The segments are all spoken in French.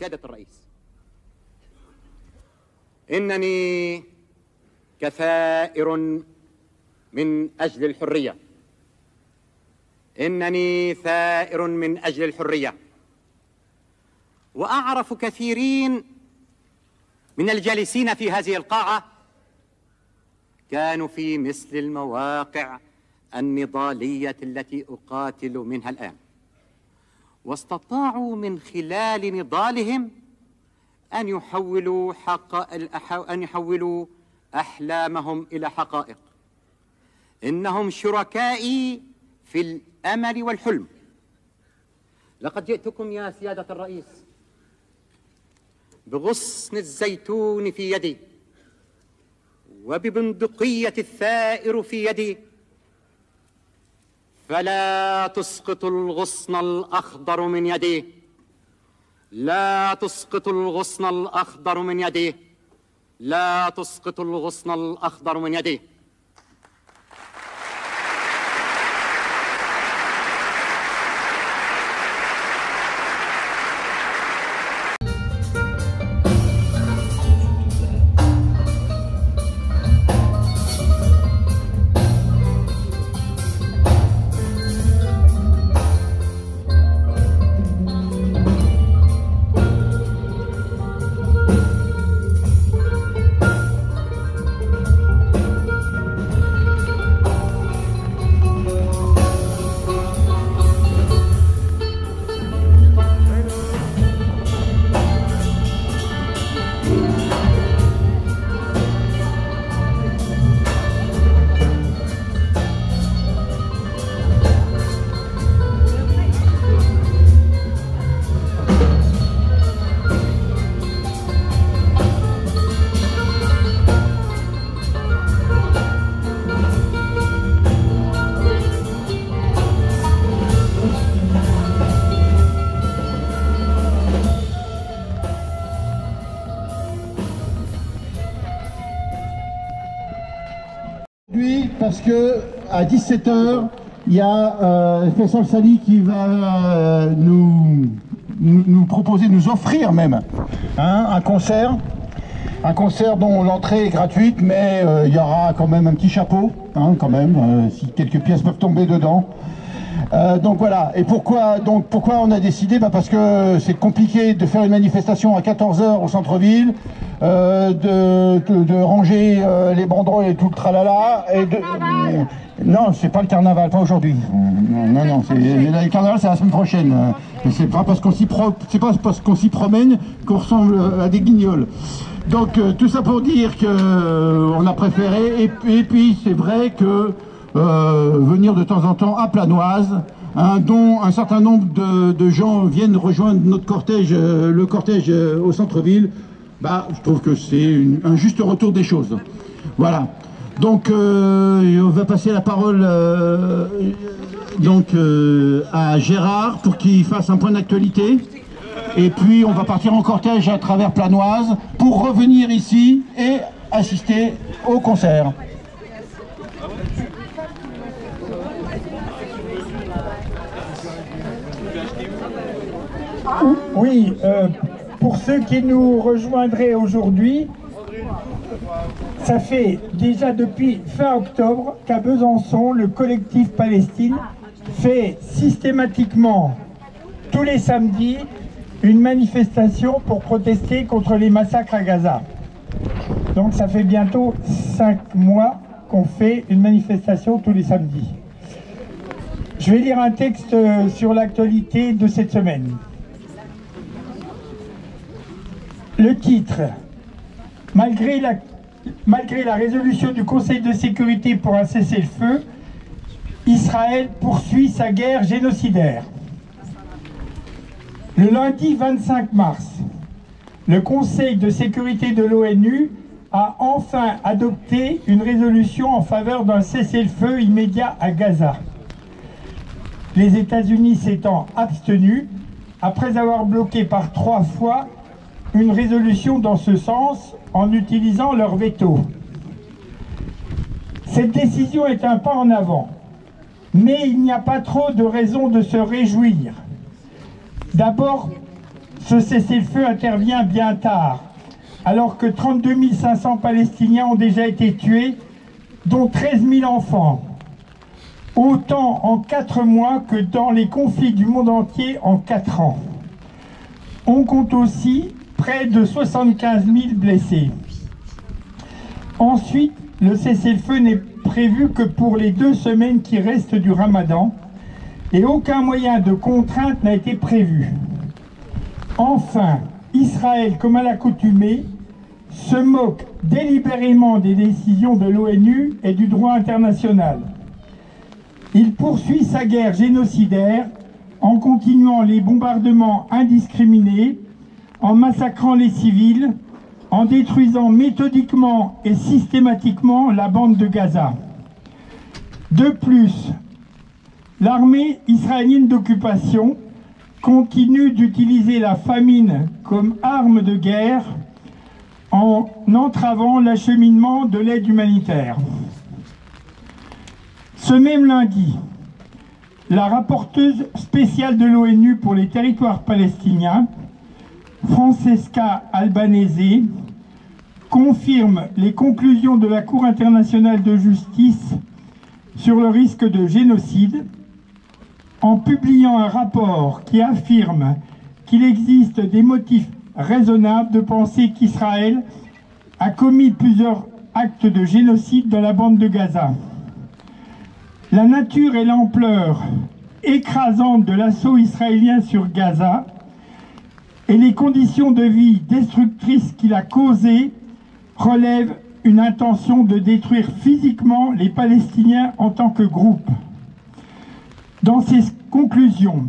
سيادة الرئيس، إنني كثائر من أجل الحرية، إنني ثائر من أجل الحرية، وأعرف كثيرين من الجالسين في هذه القاعة كانوا في مثل المواقع النضالية التي أقاتل منها الآن، واستطاعوا من خلال نضالهم أن يحولوا أحلامهم إلى حقائق. إنهم شركائي في الأمل والحلم. لقد جئتكم يا سيادة الرئيس بغصن الزيتون في يدي وببندقية الثائر في يدي، فلا تسقط الغصن الأخضر من يدي، لا تسقط الغصن الأخضر من يدي، لا تسقط الغصن الأخضر من يدي. Parce que à 17 h, il y a Faisal Sali qui va nous proposer, nous offrir même un concert dont l'entrée est gratuite, mais il y aura quand même un petit chapeau, quand même, si quelques pièces peuvent tomber dedans. Donc voilà. Et pourquoi on a décidé? Parce que c'est compliqué de faire une manifestation à 14 h au centre-ville, de ranger les banderoles et tout le tralala. Non, c'est pas le carnaval, pas aujourd'hui. Non, le carnaval c'est la semaine prochaine. C'est pas parce qu'on s'y promène qu'on ressemble à des guignols. Donc tout ça pour dire que on a préféré. Et puis c'est vrai que venir de temps en temps à Planoise, dont un certain nombre de gens viennent rejoindre notre cortège, le cortège au centre-ville, je trouve que c'est un juste retour des choses. Voilà. Donc on va passer la parole à Gérard pour qu'il fasse un point d'actualité. Et puis on va partir en cortège à travers Planoise pour revenir ici et assister au concert. Oui, pour ceux qui nous rejoindraient aujourd'hui, ça fait déjà depuis fin octobre qu'à Besançon, le collectif Palestine fait systématiquement tous les samedis une manifestation pour protester contre les massacres à Gaza. Donc ça fait bientôt 5 mois qu'on fait une manifestation tous les samedis. Je vais lire un texte sur l'actualité de cette semaine. Le titre: malgré la résolution du Conseil de sécurité pour un cessez-le-feu, Israël poursuit sa guerre génocidaire. Le lundi 25 mars, le Conseil de sécurité de l'ONU a enfin adopté une résolution en faveur d'un cessez-le-feu immédiat à Gaza. Les États-Unis s'étant abstenus après avoir bloqué par 3 fois une résolution dans ce sens en utilisant leur veto. Cette décision est un pas en avant, mais il n'y a pas trop de raisons de se réjouir. D'abord, ce cessez-le-feu intervient bien tard, alors que 32 500 Palestiniens ont déjà été tués, dont 13 000 enfants. Autant en 4 mois que dans les conflits du monde entier en 4 ans. On compte aussi près de 75 000 blessés. Ensuite, le cessez-le-feu n'est prévu que pour les 2 semaines qui restent du Ramadan et aucun moyen de contrainte n'a été prévu. Enfin, Israël, comme à l'accoutumée, se moque délibérément des décisions de l'ONU et du droit international. Il poursuit sa guerre génocidaire en continuant les bombardements indiscriminés, en massacrant les civils, en détruisant méthodiquement et systématiquement la bande de Gaza. De plus, l'armée israélienne d'occupation continue d'utiliser la famine comme arme de guerre en entravant l'acheminement de l'aide humanitaire. Ce même lundi, la rapporteuse spéciale de l'ONU pour les territoires palestiniens, Francesca Albanese, confirme les conclusions de la Cour internationale de justice sur le risque de génocide en publiant un rapport qui affirme qu'il existe des motifs raisonnables de penser qu'Israël a commis plusieurs actes de génocide dans la bande de Gaza. La nature et l'ampleur écrasante de l'assaut israélien sur Gaza et les conditions de vie destructrices qu'il a causées relèvent une intention de détruire physiquement les Palestiniens en tant que groupe. Dans ses conclusions,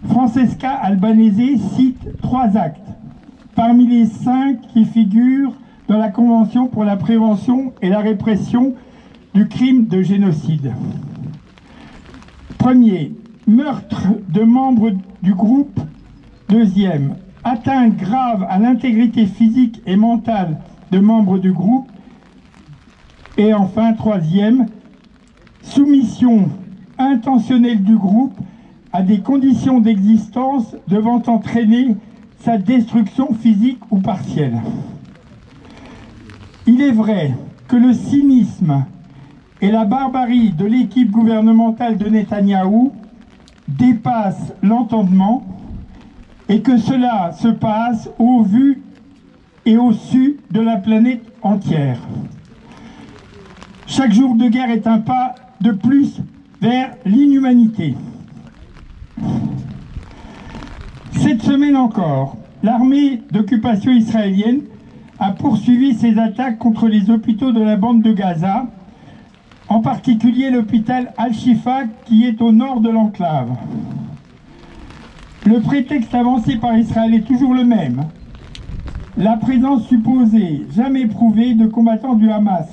Francesca Albanese cite 3 actes, parmi les 5 qui figurent dans la Convention pour la prévention et la répression du crime de génocide. Premier, meurtre de membres du groupe. Deuxième, atteinte grave à l'intégrité physique et mentale de membres du groupe. Et enfin, troisième, soumission intentionnelle du groupe à des conditions d'existence devant entraîner sa destruction physique ou partielle. Il est vrai que le cynisme et la barbarie de l'équipe gouvernementale de Netanyahou dépassent l'entendement et que cela se passe au vu et au su de la planète entière. Chaque jour de guerre est un pas de plus vers l'inhumanité. Cette semaine encore, l'armée d'occupation israélienne a poursuivi ses attaques contre les hôpitaux de la bande de Gaza, en particulier l'hôpital Al-Shifa qui est au nord de l'enclave. Le prétexte avancé par Israël est toujours le même. La présence supposée, jamais prouvée, de combattants du Hamas.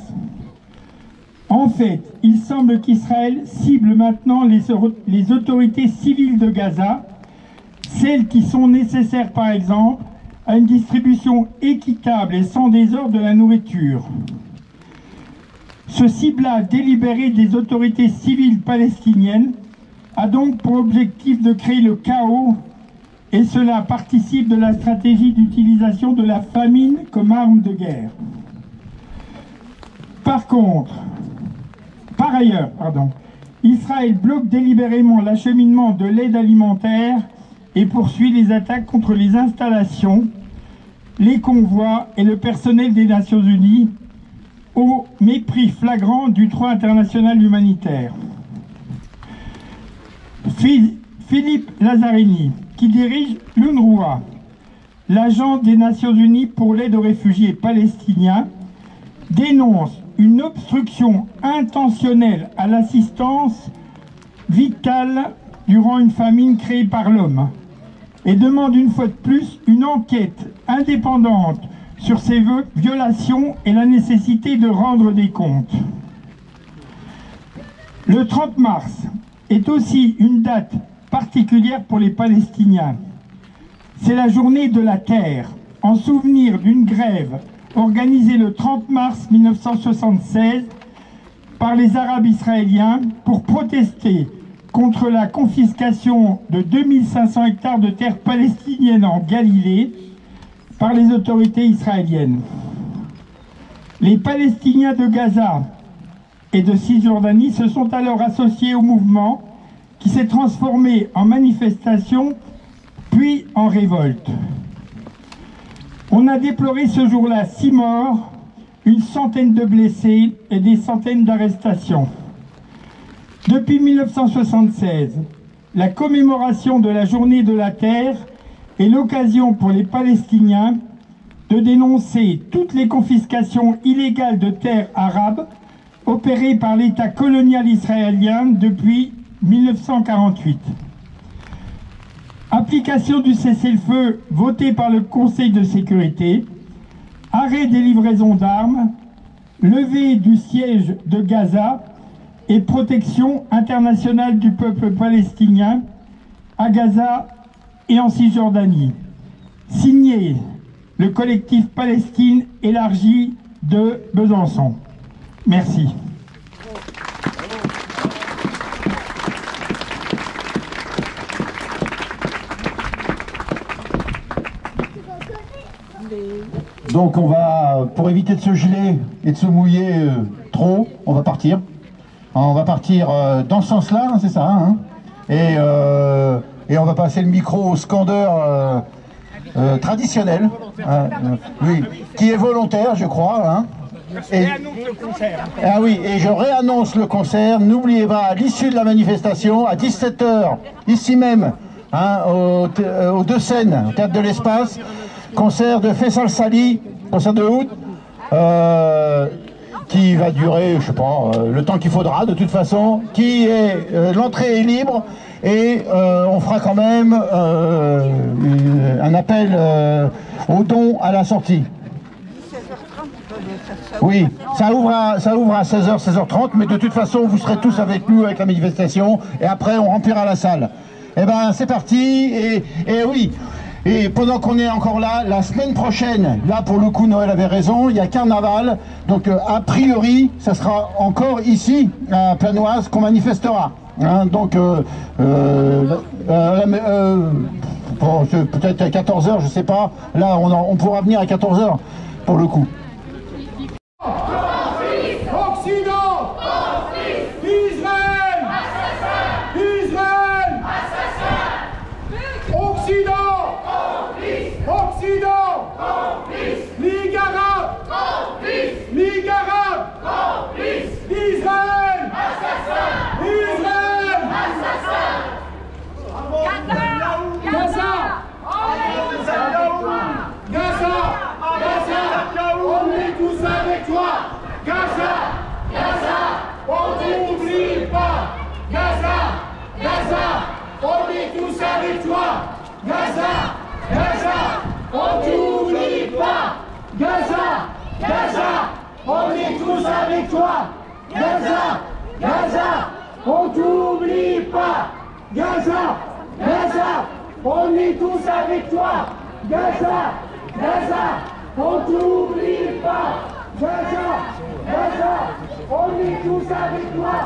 En fait, il semble qu'Israël cible maintenant les autorités civiles de Gaza, celles qui sont nécessaires par exemple à une distribution équitable et sans désordre de la nourriture. Ce ciblage délibéré des autorités civiles palestiniennes a donc pour objectif de créer le chaos et cela participe de la stratégie d'utilisation de la famine comme arme de guerre. Par ailleurs, Israël bloque délibérément l'acheminement de l'aide alimentaire et poursuit les attaques contre les installations, les convois et le personnel des Nations Unies au mépris flagrant du droit international humanitaire. Philippe Lazzarini, qui dirige l'UNRWA, l'agence des Nations Unies pour l'aide aux réfugiés palestiniens, dénonce une obstruction intentionnelle à l'assistance vitale durant une famine créée par l'homme et demande une fois de plus une enquête indépendante sur ces violations et la nécessité de rendre des comptes. Le 30 mars est aussi une date particulière pour les Palestiniens. C'est la journée de la terre, en souvenir d'une grève organisée le 30 mars 1976 par les Arabes israéliens pour protester contre la confiscation de 2500 hectares de terres palestiniennes en Galilée par les autorités israéliennes. Les Palestiniens de Gaza et de Cisjordanie se sont alors associés au mouvement qui s'est transformé en manifestation puis en révolte. On a déploré ce jour-là 6 morts, une centaine de blessés et des centaines d'arrestations. Depuis 1976, la commémoration de la Journée de la Terre est l'occasion pour les Palestiniens de dénoncer toutes les confiscations illégales de terres arabes opérées par l'État colonial israélien depuis 1948. Application du cessez-le-feu voté par le Conseil de sécurité, arrêt des livraisons d'armes, levée du siège de Gaza et protection internationale du peuple palestinien à Gaza et en Cisjordanie. Signé le collectif Palestine élargie de Besançon. Merci. Donc on va, pour éviter de se geler et de se mouiller trop, on va partir. On va partir dans ce sens-là, hein, c'est ça. Hein, et on va passer le micro au scandeur traditionnel, oui, qui est volontaire, je crois. Hein. Ah oui, et je réannonce le concert. N'oubliez pas, à l'issue de la manifestation, à 17 h, ici même, hein, aux Deux Seines, au Théâtre de l'Espace, concert de Faisal Sali, concert de oud, qui va durer, je sais pas, le temps qu'il faudra de toute façon, qui est, l'entrée est libre, et on fera quand même un appel aux dons à la sortie. Oui, ça ouvre à 16h, 16h30, mais de toute façon, vous serez tous avec nous avec la manifestation, et après on remplira la salle. Eh ben, c'est parti, et oui. Et pendant qu'on est encore là, la semaine prochaine, là pour le coup Noël avait raison, il y a carnaval, donc a priori ça sera encore ici à Planoise qu'on manifestera. Hein, donc peut-être à 14h, je sais pas, là on pourra venir à 14h pour le coup. On est tous avec toi. Gaza, Gaza, on t'oublie pas. Gaza, Gaza, on est tous avec toi. Gaza, Gaza, on t'oublie pas. Gaza, Gaza, on est tous avec toi.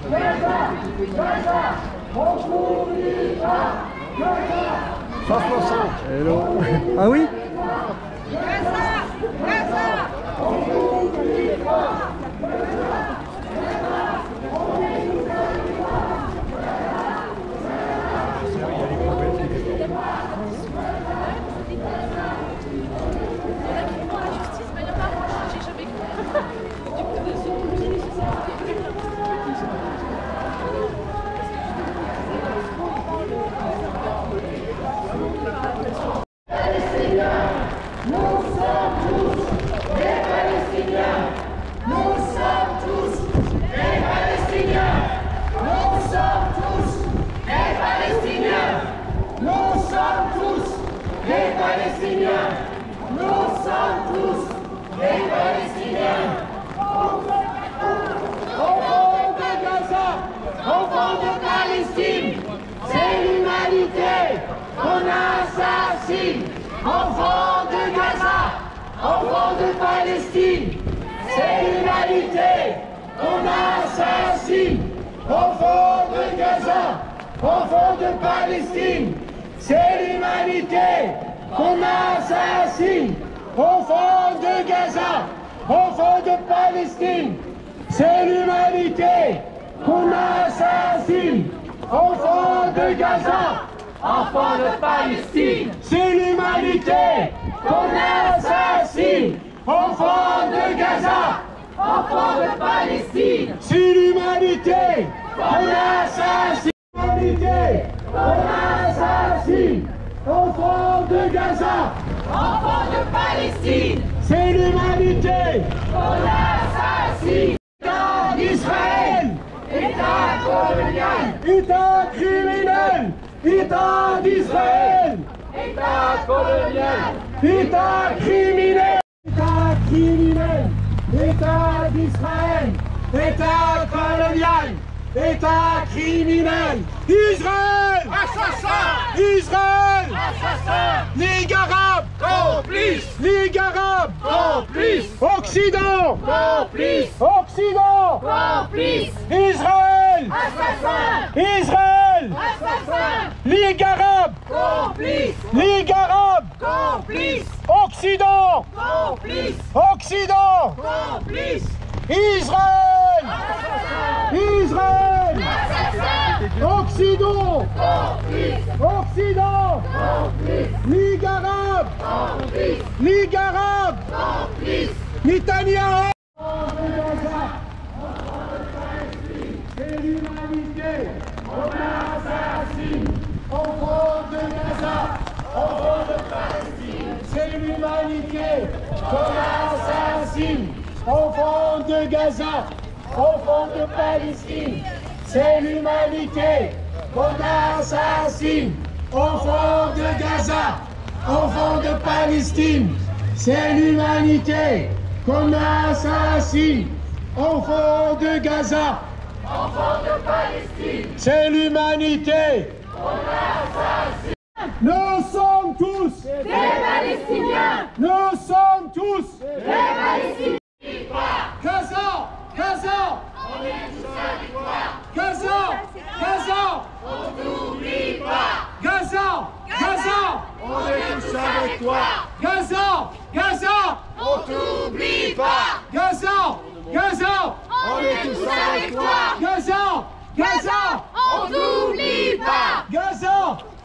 Gaza, Gaza, on t'oublie pas. Gaza, 100%. Hello. Ah oui? Gaza, Gaza, on t'oublie pas. Enfants de Gaza, enfants de Palestine, c'est l'humanité qu'on assassine. Enfants de Gaza, Palestine. C'est l'humanité qu'on assassine. Enfants de Gaza, enfants de Palestine. C'est l'humanité qu'on assassine. Enfants de Gaza, enfants de Palestine. C'est l'humanité qu'on assassine. Enfants de Gaza, enfants de Palestine. C'est l'humanité qu'on assassine. L'humanité qu'on assassine. Enfants de Gaza, enfants de Palestine. C'est l'humanité qu'on assassine. État d'Israël, État colonial, État criminel, État d'Israël, État colonial, État criminel, État criminel, État d'Israël, État colonial, État criminel, Israël, assassin, Israël, assassin, Ligue arabe, complice, Ligue arabe, complice, Occident, complice, Occident, complice, Israël, assassin, Israël, assassin, Ligue arabe, complice, Ligue arabe, complice, Occident, complice, Occident, complice, Israël, Israël, Occident, Occident, Ligue arabe, Ligue arabe, Netanyahou. C'est l'humanité, on assassine, enfants de Gaza, enfants de Palestine. C'est l'humanité, on assassine, enfants de Gaza, enfants de Palestine. C'est l'humanité qu'on assassine. Enfants de Gaza, enfants de Palestine. C'est l'humanité qu'on assassine. Enfants de Gaza, enfants de Palestine. C'est l'humanité qu'on assassine. Nous sommes tous des Palestiniens. Nous sommes tous des Palestiniens. Gaza, Gaza, on est tous avec toi. Gaza, Gaza, on t'oublie pas. Gaza, Gaza, on est tous avec toi. Gaza, Gaza, on t'oublie pas. Gaza, Gaza, on est tous avec toi. Gaza, Gaza, on t'oublie pas. Gaza,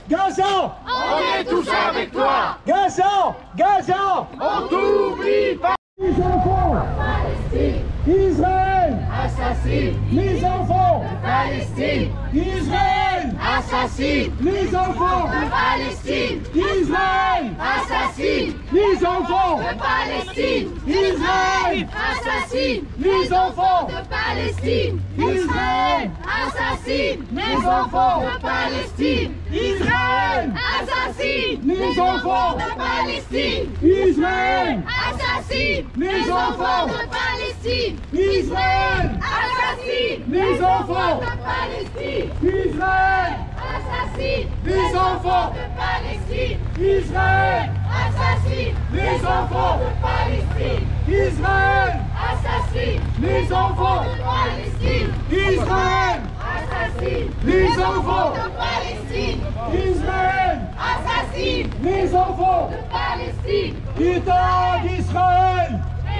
Gaza, on est tous avec toi. Gaza, Gaza, on t'oublie pas. Les enfants de Palestine, Israël assassine. Les enfants de Palestine, Israël assassine. Les enfants de Palestine, Israël assassine. Les enfants de Palestine, Israël assassine. Les enfants de Palestine, Israël assassine. Les enfants de Palestine, Israël assassine. Les enfants de Palestine, Israël assassine. Les enfants de Palestine, Israël assassine. Les enfants de Palestine, Israël assassine. Les enfants de Palestine, Israël assassine. Les enfants de Palestine, Israël assassine. Les enfants de Palestine, Israël assassine. Les enfants de Palestine, Israël assassine. Les enfants de Palestine, État d'Israël,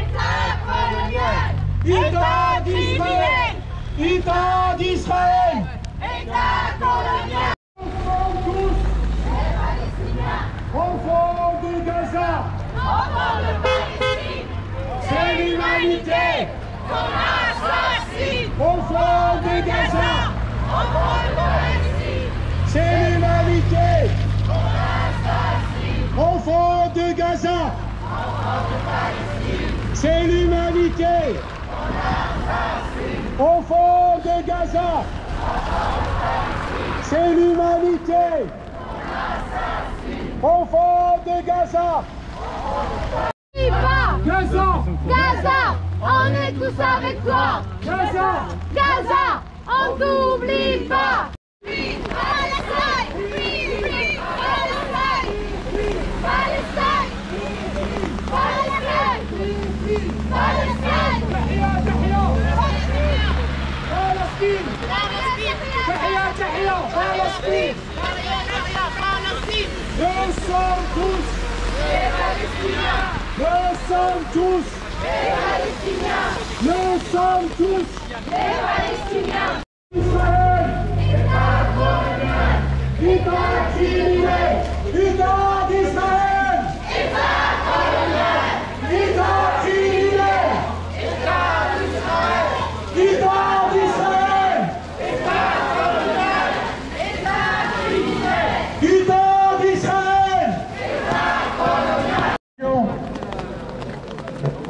État colonial, État d'Israël, État d'Israël, État colonial. Enfants tous, les Palestiniens, enfants de Gaza, enfants de Palestine, c'est l'humanité qu'on assassine. Enfants de Gaza, enfants de Palestine, c'est l'humanité qu'on assassine. Enfants de Gaza, enfants de Palestine, c'est l'humanité qu'on assassine. Enfants de Gaza, c'est l'humanité qu'on assassine. Enfants de Gaza, Gaza, Gaza, on est tous avec toi. Gaza, Gaza, on t'oublie pas. تحيا تحيا فلسطين. sommes tous Les Palestiniens. Nous sommes tous Les Palestiniens. Israël. État colonial. État civilisé. État d'Israël. État colonial. État civilisé. État d'Israël. État d'Israël. État colonial. État civilisé. État d'Israël.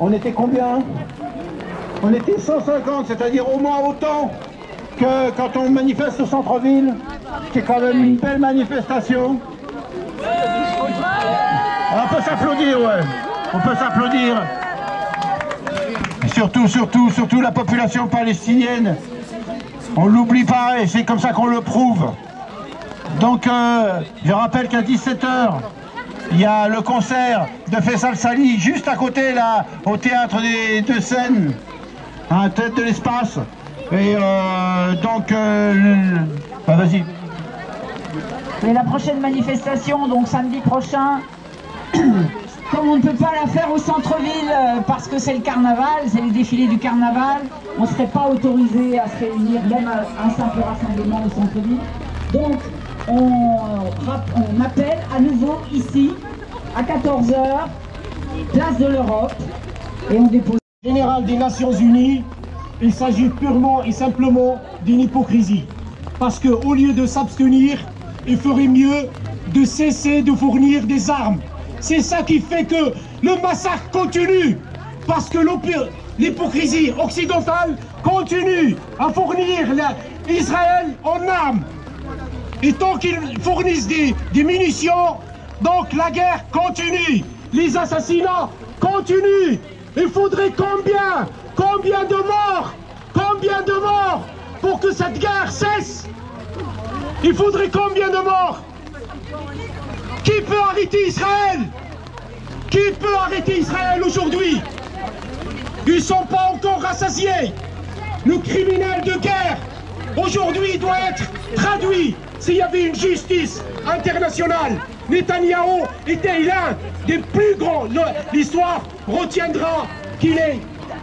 On était combien? On était 150, c'est-à-dire au moins autant que quand on manifeste au centre-ville, qui est quand même une belle manifestation. On peut s'applaudir, ouais. On peut s'applaudir. Surtout la population palestinienne. On l'oublie pas et c'est comme ça qu'on le prouve. Donc, je rappelle qu'à 17 h, il y a le concert de Faisal Sali juste à côté, là, au théâtre des Deux Seines, à la tête de l'espace. Et donc, bah, vas-y. Et la prochaine manifestation, donc samedi prochain, comme on ne peut pas la faire au centre-ville parce que c'est le carnaval, c'est le défilé du carnaval, on ne serait pas autorisé à se réunir, même à un simple rassemblement au centre-ville. Donc, on appelle à nouveau ici, à 14 h, place de l'Europe, et on dépose. Général des Nations Unies, il s'agit purement et simplement d'une hypocrisie. Parce qu'au lieu de s'abstenir, il ferait mieux de cesser de fournir des armes. C'est ça qui fait que le massacre continue. Parce que l'hypocrisie occidentale continue à fournir Israël en armes. Et tant qu'ils fournissent des munitions, donc la guerre continue. Les assassinats continuent. Il faudrait combien de morts pour que cette guerre cesse? Il faudrait combien de morts? Qui peut arrêter Israël? Qui peut arrêter Israël aujourd'hui? Ils ne sont pas encore rassasiés. Le criminel de guerre, aujourd'hui, doit être traduit. S'il y avait une justice internationale, Netanyahou était l'un des plus grands. L'histoire retiendra qu'il est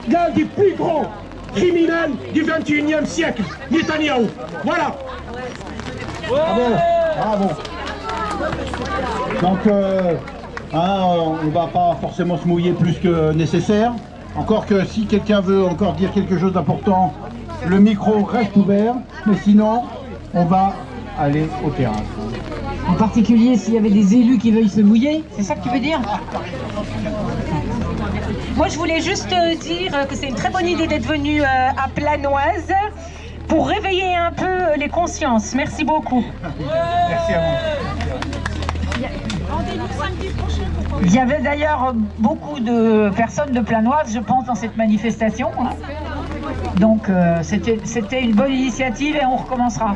l'un des plus grands criminels du 21e siècle, Netanyahou. Voilà. Bravo. Donc, on ne va pas forcément se mouiller plus que nécessaire. Encore que si quelqu'un veut encore dire quelque chose d'important, le micro reste ouvert. Mais sinon, on va aller au terrain. En particulier s'il y avait des élus qui veulent se mouiller, c'est ça que tu veux dire? Moi, je voulais juste dire que c'est une très bonne idée d'être venu à Planoise pour réveiller un peu les consciences. Merci beaucoup. Merci à vous. Il y avait d'ailleurs beaucoup de personnes de Planoise, je pense, dans cette manifestation. Hein. Donc, c'était une bonne initiative et on recommencera.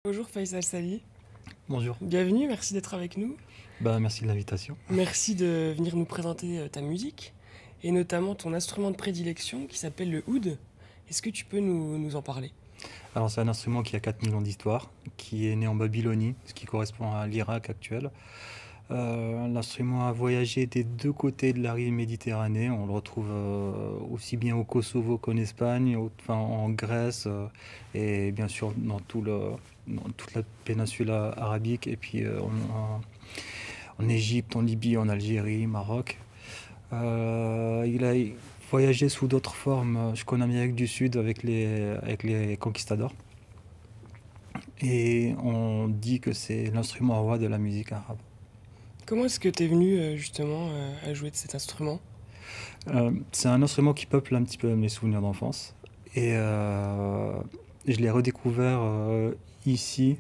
Bonjour Faisal Sali. Bonjour. Bienvenue, merci d'être avec nous. Merci de l'invitation. Merci de venir nous présenter ta musique et notamment ton instrument de prédilection qui s'appelle le oud. Est-ce que tu peux nous en parler? Alors c'est un instrument qui a 4000 ans d'histoire, qui est né en Babylonie, ce qui correspond à l'Irak actuel. L'instrument a voyagé des deux côtés de la rive Méditerranée. On le retrouve aussi bien au Kosovo qu'en Espagne, en Grèce et bien sûr dans toute la péninsule arabique et puis en Égypte, en Libye, en Algérie, Maroc. Il a voyagé sous d'autres formes jusqu'en Amérique du Sud avec les conquistadors. Et on dit que c'est l'instrument roi de la musique arabe. Comment est-ce que tu es venu justement à jouer de cet instrument? C'est un instrument qui peuple un petit peu mes souvenirs d'enfance. Et je l'ai redécouvert ici,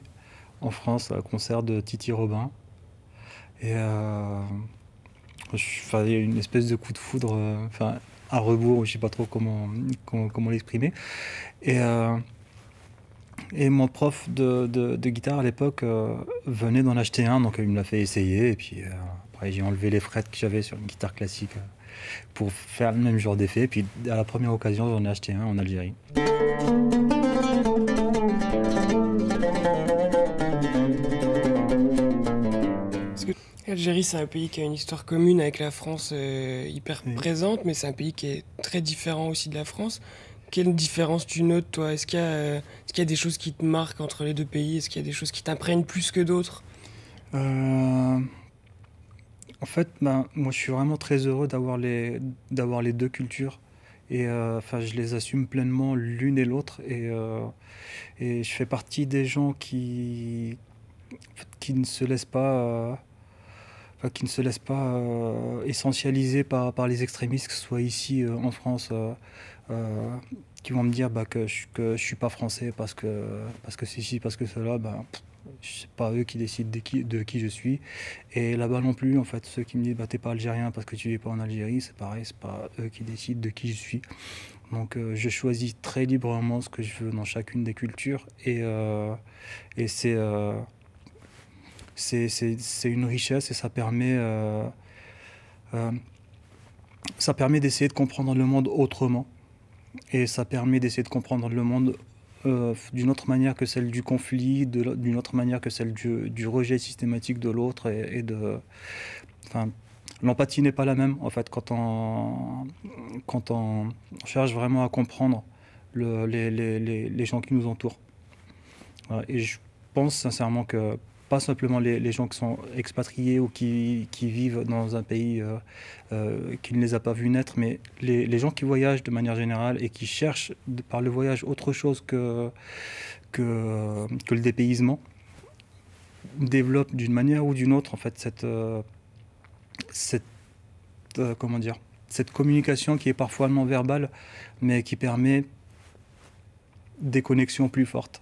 en France, à un concert de Titi Robin. Et il y a une espèce de coup de foudre, à rebours, je ne sais pas trop comment l'exprimer. Et Et mon prof de guitare à l'époque venait d'en acheter un, donc il me l'a fait essayer. Et puis après, j'ai enlevé les frettes que j'avais sur une guitare classique pour faire le même genre d'effet. Et puis à la première occasion, j'en ai acheté un en Algérie. L'Algérie, c'est un pays qui a une histoire commune avec la France hyper présente, mais c'est un pays qui est très différent aussi de la France. Quelle différence tu notes, toi? Est-ce qu'il y a des choses qui te marquent entre les deux pays? Est-ce qu'il y a des choses qui t'imprègnent plus que d'autres? En fait, moi, je suis vraiment très heureux d'avoir les deux cultures. Et je les assume pleinement l'une et l'autre. Et je fais partie des gens qui ne se laissent pas... essentialiser par les extrémistes, que ce soit ici en France, qui vont me dire que je suis pas français parce que ceci, parce que cela, c'est pas eux qui décident de qui je suis. Et là-bas non plus, en fait, ceux qui me disent t'es pas algérien parce que tu vis pas en Algérie, c'est pareil, c'est pas eux qui décident de qui je suis. Donc je choisis très librement ce que je veux dans chacune des cultures et c'est une richesse et ça permet d'essayer de comprendre le monde autrement. Et ça permet d'essayer de comprendre le monde d'une autre manière que celle du conflit, d'une autre manière que celle du rejet systématique de l'autre. L'empathie n'est pas la même, en fait, quand on cherche vraiment à comprendre les gens qui nous entourent. Voilà. Et je pense sincèrement que pas simplement les gens qui sont expatriés ou qui vivent dans un pays qui ne les a pas vus naître, mais les gens qui voyagent de manière générale et qui cherchent par le voyage autre chose que le dépaysement, développent d'une manière ou d'une autre en fait cette communication qui est parfois non verbale, mais qui permet des connexions plus fortes.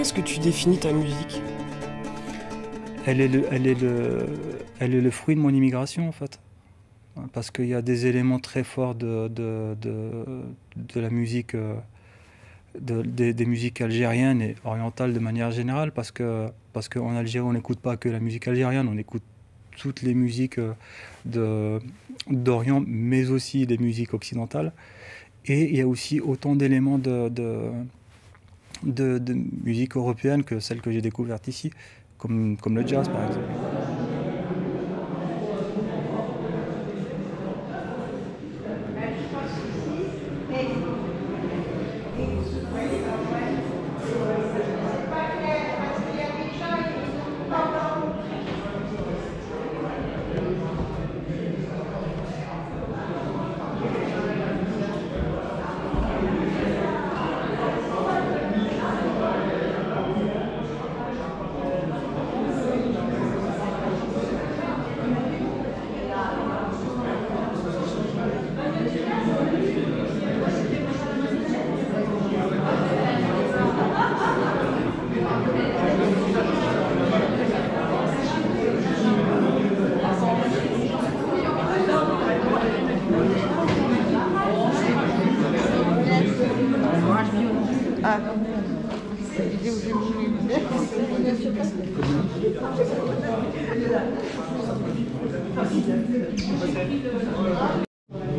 Est-ce que tu définis ta musique? Elle est le fruit de mon immigration, en fait. Parce qu'il y a des éléments très forts de la musique, des musiques algériennes et orientales de manière générale, parce qu'en Algérie, on n'écoute pas que la musique algérienne, on écoute toutes les musiques d'Orient, mais aussi les musiques occidentales. Et il y a aussi autant d'éléments de musique européenne que celle que j'ai découverte ici, comme le jazz par exemple.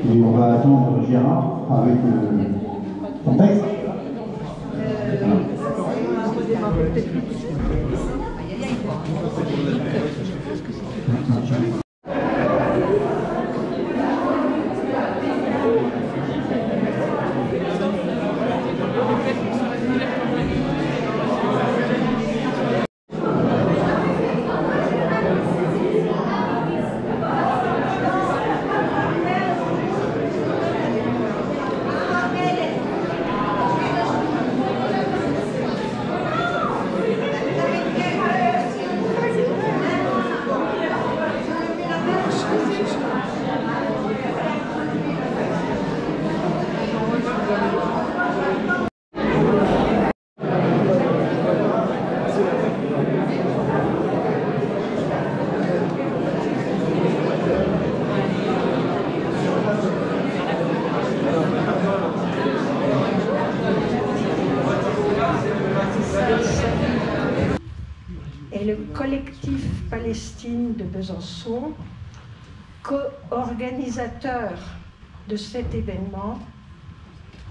Et on va attendre Gérard avec son texte. Palestine de Besançon, co-organisateurs de cet événement,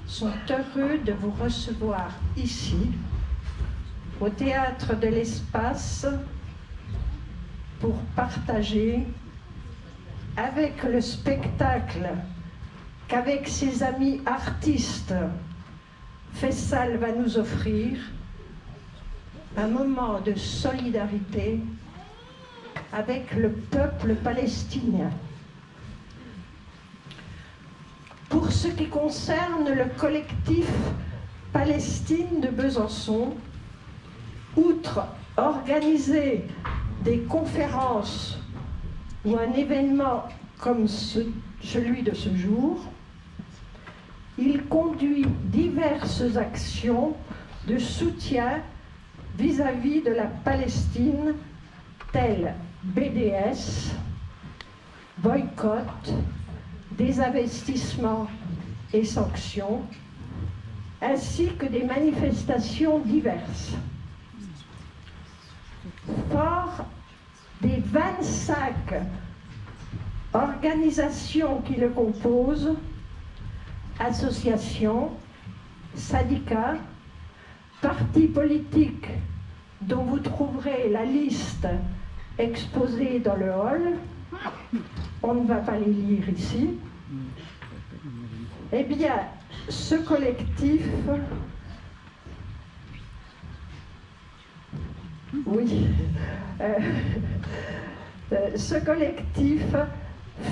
sont heureux de vous recevoir ici, au Théâtre de l'Espace, pour partager avec le spectacle qu'avec ses amis artistes, Faisal va nous offrir un moment de solidarité avec le peuple palestinien. Pour ce qui concerne le collectif Palestine de Besançon, outre organiser des conférences ou un événement comme celui de ce jour, il conduit diverses actions de soutien vis-à-vis de la Palestine, telles BDS, boycott, désinvestissement et sanctions, ainsi que des manifestations diverses. Fort des 25 organisations qui le composent, associations, syndicats, partis politiques dont vous trouverez la liste exposée dans le hall, on ne va pas les lire ici, eh bien, ce collectif, ce collectif,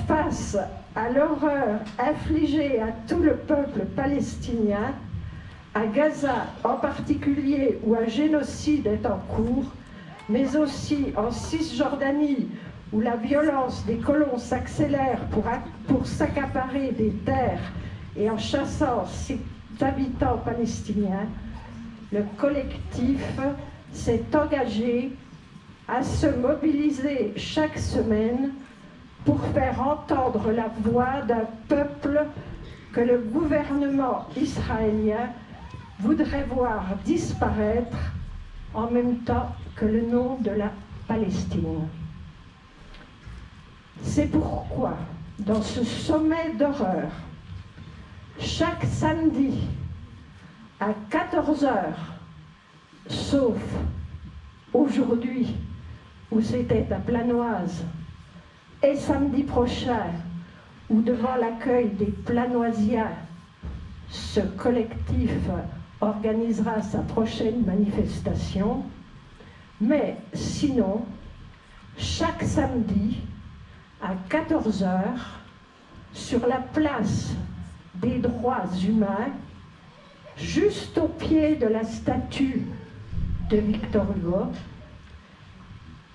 face à l'horreur infligée à tout le peuple palestinien, à Gaza en particulier, où un génocide est en cours, mais aussi en Cisjordanie, où la violence des colons s'accélère pour s'accaparer des terres et en chassant ses habitants palestiniens, le collectif s'est engagé à se mobiliser chaque semaine pour faire entendre la voix d'un peuple que le gouvernement israélien voudrait voir disparaître en même temps que le nom de la Palestine. C'est pourquoi, dans ce sommet d'horreur, chaque samedi à 14 h, sauf aujourd'hui où c'était à Planoise, et samedi prochain où devant l'accueil des Planoisiens, ce collectif organisera sa prochaine manifestation, mais sinon, chaque samedi à 14 h, sur la place des droits humains, juste au pied de la statue de Victor Hugo,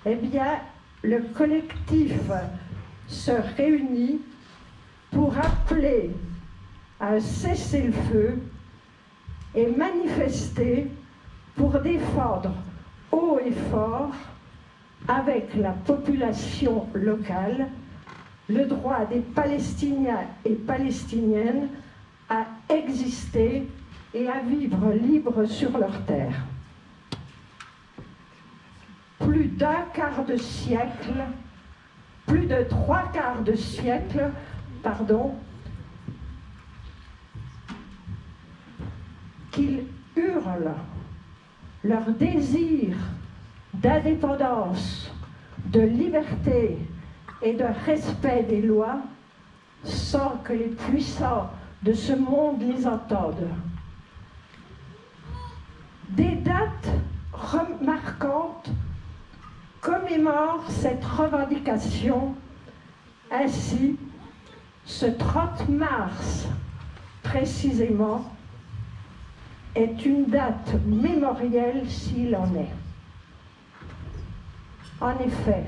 eh bien, le collectif se réunit pour appeler à un cessez-le-feu et manifester pour défendre haut et fort, avec la population locale, le droit des Palestiniens et Palestiniennes à exister et à vivre libres sur leur terre. Plus d'un quart de siècle, plus de 3/4 de siècle, qu'ils hurlent leur désir d'indépendance, de liberté et de respect des lois sans que les puissants de ce monde les entendent. Des dates marquantes commémorent cette revendication. Ainsi, ce 30 mars précisément est une date mémorielle s'il en est. En effet,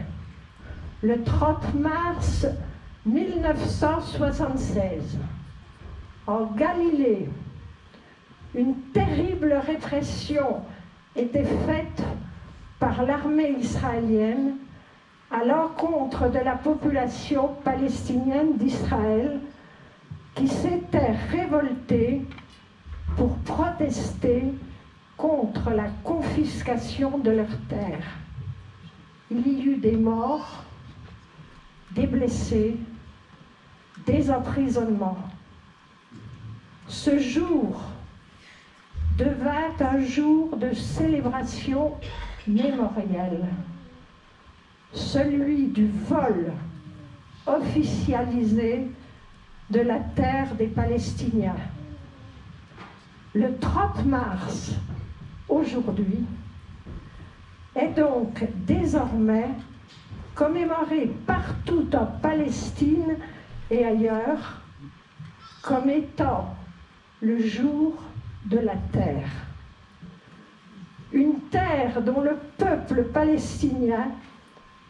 le 30 mars 1976, en Galilée, une terrible répression était faite par l'armée israélienne à l'encontre de la population palestinienne d'Israël qui s'était révoltée pour protester contre la confiscation de leurs terres. il y eut des morts, des blessés, des emprisonnements. Ce jour devint un jour de célébration mémorielle, celui du vol officialisé de la terre des Palestiniens. Le 30 mars, aujourd'hui, est donc désormais commémoré partout en Palestine et ailleurs comme étant le jour de la terre. Une terre dont le peuple palestinien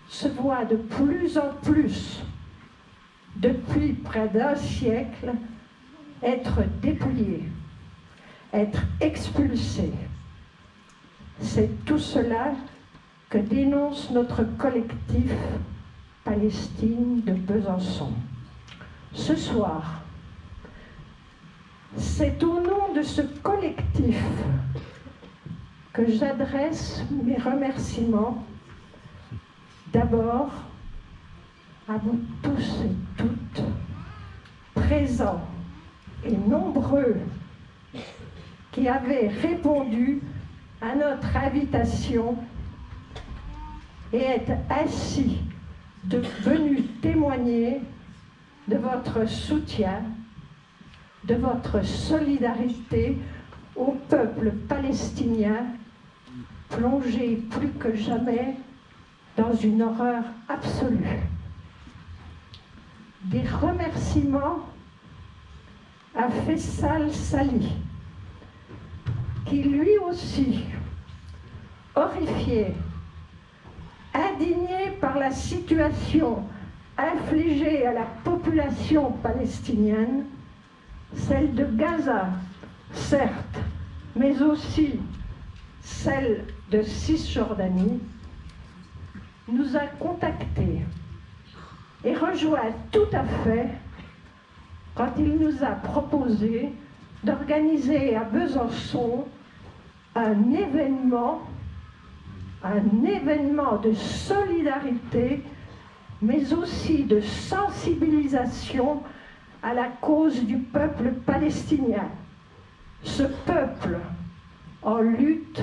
se voit de plus en plus, depuis près d'un siècle, être dépouillé, être expulsé. C'est tout cela que dénonce notre collectif Palestine de Besançon. Ce soir, c'est au nom de ce collectif que j'adresse mes remerciements d'abord à vous tous et toutes, présents et nombreux, qui avez répondu à notre invitation et êtes ainsi venus témoigner de votre soutien, de votre solidarité au peuple palestinien, plongé plus que jamais dans une horreur absolue. Des remerciements à Faisal Sali, qui lui aussi, horrifié, indigné par la situation infligée à la population palestinienne, celle de Gaza, certes, mais aussi celle de Cisjordanie, nous a contactés et rejoint tout à fait quand il nous a proposé d'organiser à Besançon un événement de solidarité, mais aussi de sensibilisation à la cause du peuple palestinien. Ce peuple en lutte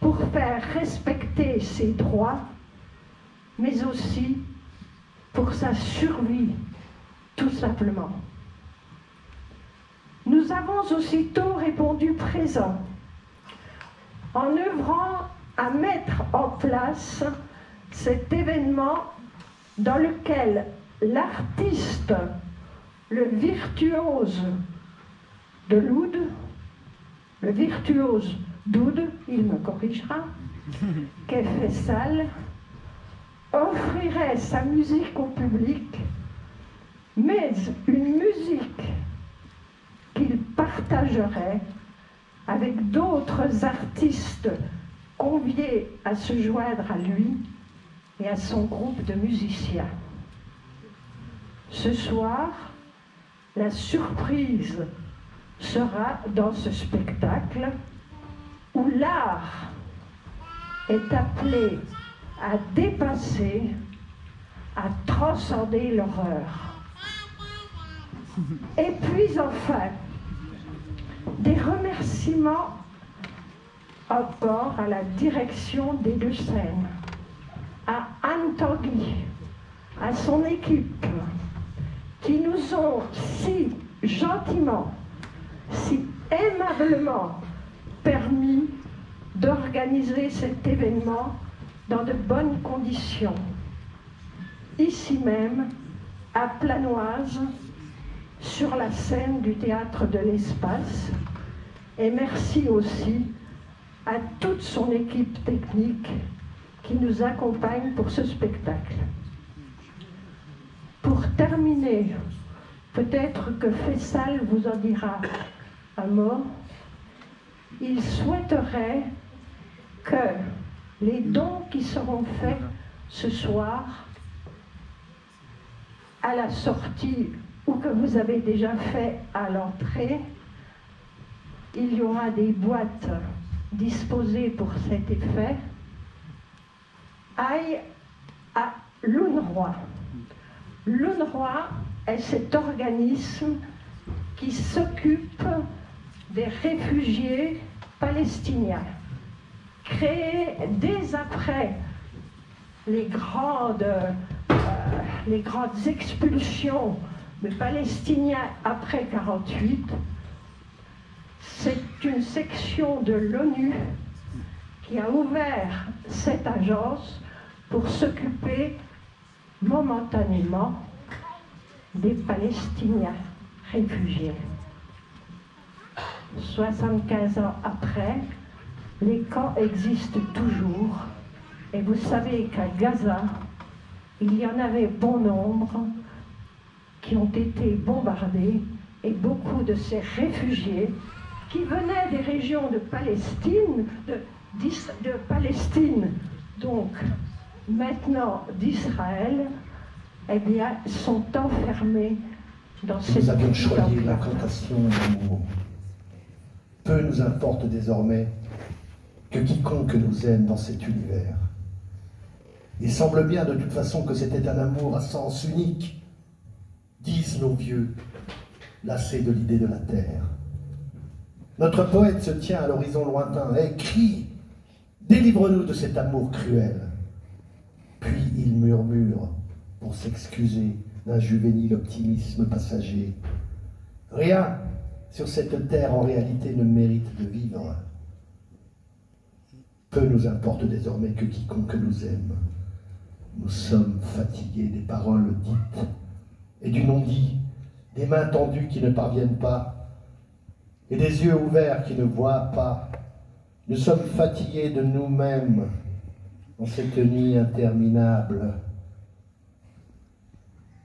pour faire respecter ses droits, mais aussi pour sa survie, tout simplement. Nous avons aussitôt répondu présent, en œuvrant à mettre en place cet événement dans lequel l'artiste, le virtuose de l'oud, le virtuose d'oud, il me corrigera, qu'est Faisal, offrirait sa musique au public, mais une musique qu'il partagerait avec d'autres artistes conviés à se joindre à lui et à son groupe de musiciens. Ce soir, la surprise sera dans ce spectacle où l'art est appelé à dépasser, à transcender l'horreur. Et puis enfin, des remerciements encore à la direction des deux scènes, à Anne Tanguy, à son équipe, qui nous ont si gentiment, si aimablement permis d'organiser cet événement dans de bonnes conditions, ici même, à Planoise, sur la scène du Théâtre de l'Espace. Et merci aussi à toute son équipe technique qui nous accompagne pour ce spectacle. Pour terminer, peut-être que Faisal vous en dira un mot. Il souhaiterait que les dons qui seront faits ce soir, à la sortie ou que vous avez déjà fait à l'entrée, il y aura des boîtes disposées pour cet effet, aille à l'UNRWA. L'UNRWA est cet organisme qui s'occupe des réfugiés palestiniens, créé dès après les grandes expulsions de Palestiniens après 1948. C'est une section de l'ONU qui a ouvert cette agence pour s'occuper momentanément des Palestiniens réfugiés. 75 ans après, les camps existent toujours, et vous savez qu'à Gaza, il y en avait bon nombre qui ont été bombardés, et beaucoup de ces réfugiés qui venaient des régions de Palestine, de Palestine, donc maintenant d'Israël, eh bien, sont enfermés dans ces... Nous avions choisi l'incantation d'amour. Peu nous importe désormais que quiconque nous aime dans cet univers. Il semble bien de toute façon que c'était un amour à sens unique, disent nos vieux, lassés de l'idée de la terre. Notre poète se tient à l'horizon lointain et crie « Délivre-nous de cet amour cruel !» Puis il murmure, pour s'excuser d'un juvénile optimisme passager. « Rien sur cette terre en réalité ne mérite de vivre. Peu nous importe désormais que quiconque nous aime. Nous sommes fatigués des paroles dites et du non-dit, des mains tendues qui ne parviennent pas, et des yeux ouverts qui ne voient pas. Nous sommes fatigués de nous-mêmes en cette nuit interminable.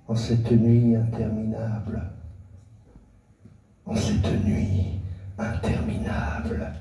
En cette nuit interminable. En cette nuit interminable.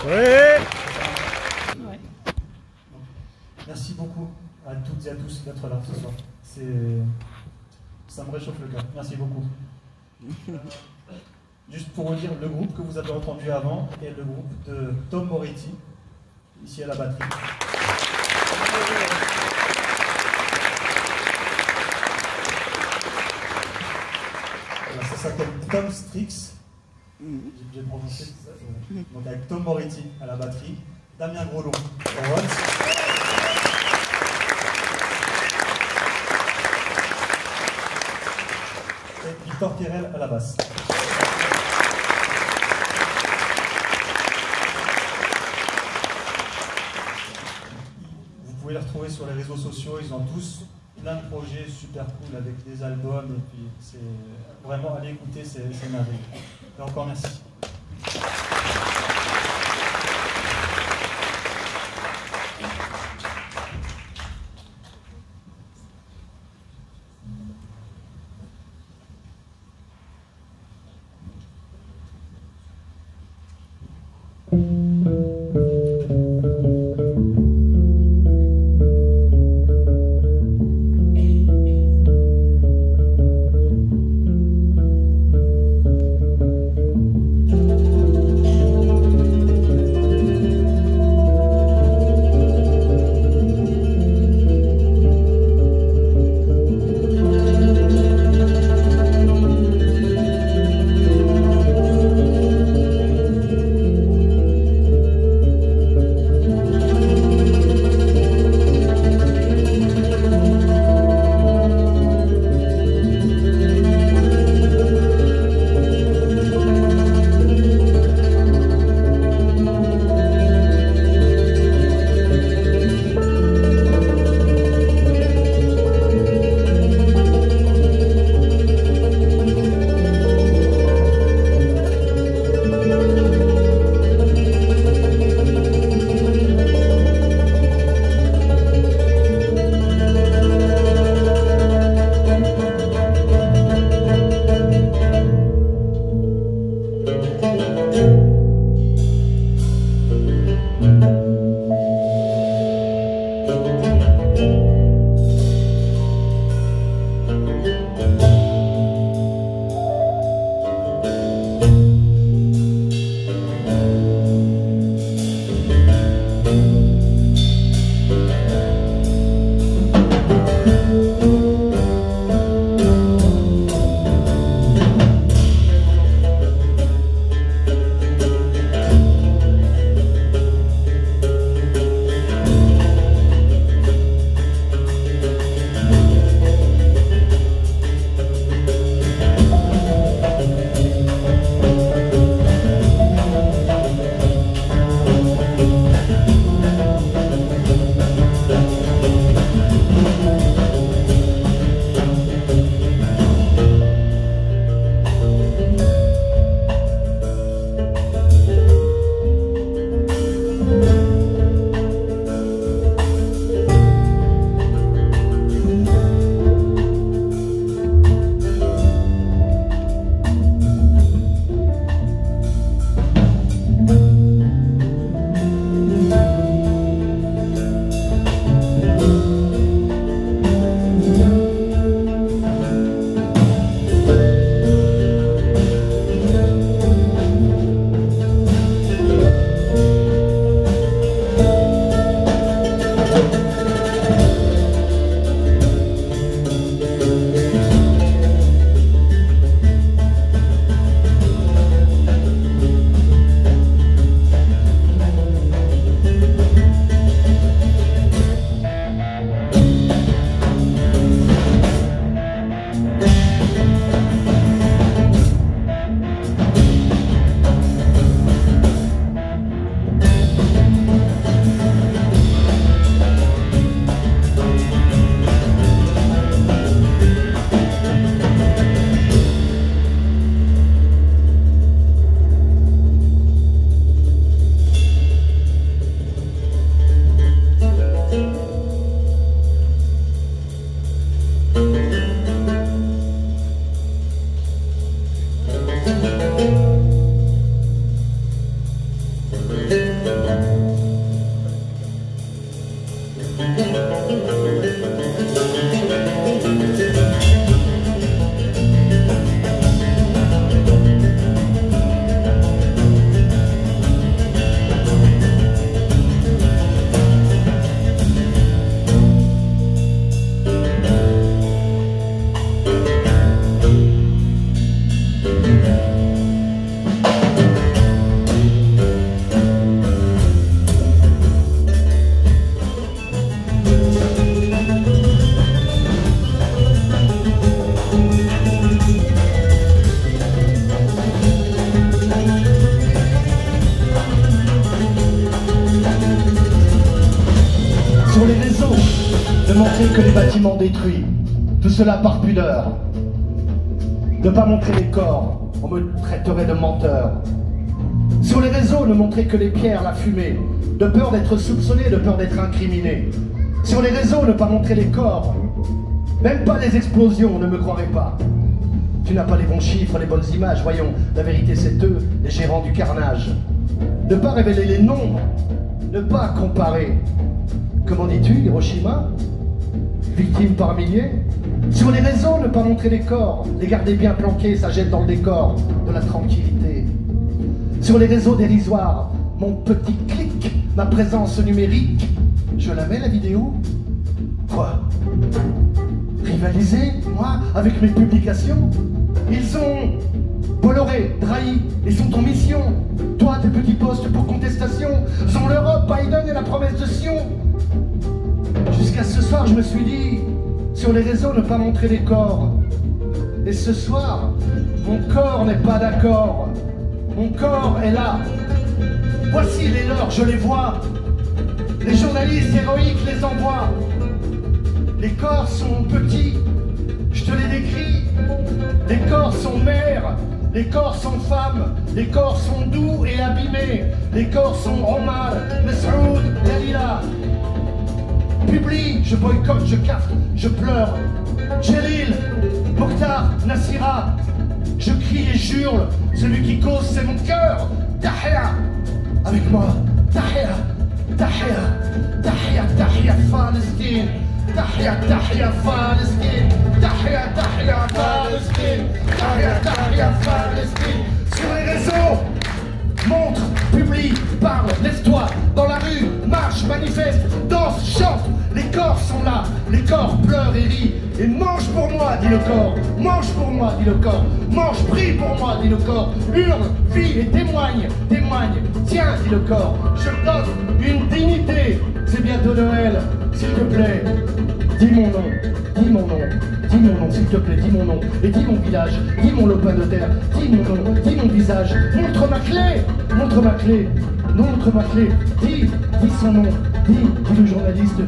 Ouais. Merci beaucoup à toutes et à tous d'être là ce soir. Ça me réchauffe le cœur. Merci beaucoup. Juste pour vous dire, le groupe que vous avez entendu avant est le groupe de Tom Moretti, ici à la batterie. Alors, ça s'appelle Tom Strix. J'ai prononcé ça. Donc avec Tom Moretti à la batterie, Damien Grolon au Rhodes. Et Victor Kerel à la basse. Vous pouvez les retrouver sur les réseaux sociaux, ils ont tous plein de projets super cool avec des albums, et puis c'est vraiment, allez écouter, c'est merveilleux. Et encore merci. Sur les réseaux, ne montrer que les bâtiments détruits, tout cela par pudeur. Ne pas montrer les corps, on me traiterait de menteur. Sur les réseaux, ne montrer que les pierres, la fumée, de peur d'être soupçonné, de peur d'être incriminé. Sur les réseaux, ne pas montrer les corps, même pas les explosions, ne me croirez pas. Tu n'as pas les bons chiffres, les bonnes images, voyons, la vérité c'est eux, les gérants du carnage. Ne pas révéler les noms, ne pas comparer. Comment dis-tu, Hiroshima? Victimes par milliers? Sur les réseaux, ne pas montrer les corps, les garder bien planqués, ça jette dans le décor de la tranquillité. Sur les réseaux dérisoires, mon petit clic, ma présence numérique, je la mets la vidéo? Quoi? Rivaliser, moi, avec mes publications? Ils ont Bolloré, Drahi, ils sont en mission. Toi, tes petits postes pour contestation, sont l'Europe, Biden et la promesse de Sion. Jusqu'à ce soir, je me suis dit, sur les réseaux, ne pas montrer les corps. Et ce soir, mon corps n'est pas d'accord. Mon corps est là. Voici les leurs, je les vois. Les journalistes héroïques les envoient. Les corps sont petits, je te les décris. Les corps sont mères, les corps sont femmes, les corps sont doux et abîmés. Les corps sont Omar, Mesroud, Dalila. Publie, je boycotte, je cafre, je pleure. Jelil, Mokhtar, Nassira. Je crie et jure, celui qui cause c'est mon cœur. Tahia, avec moi, Tahia, Tahia, Tahia, Tahia, Palestine. Tahia, Tahia, Palestine. Tahia, Tahia, Palestine. Tahia, Tahia, Palestine. Sur les réseaux, montre, publie, parle, lève-toi. Dans la rue, marche, manifeste, danse, chante. Les corps sont là, les corps pleurent et rient. Et mange pour moi, dit le corps. Mange pour moi, dit le corps. Mange, prie pour moi, dit le corps. Hurle, vit et témoigne, témoigne. Tiens, dit le corps, je t'offre une dignité. C'est bientôt Noël, s'il te plaît. Dis mon nom, dis mon nom, dis mon nom, s'il te plaît, dis mon nom. Et dis mon village, dis mon lopin de terre. Dis mon nom, dis mon visage. Montre ma clé, montre ma clé. Montre ma clé, dis son nom, dis le journaliste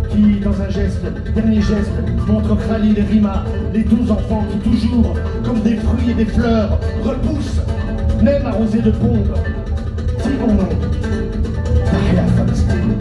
qui, dans un geste, dernier geste, montre Khalil et Rima, les 12 enfants qui toujours, comme des fruits et des fleurs, repoussent, même arrosés de bombes. Dis mon nom, Tahia Palestine.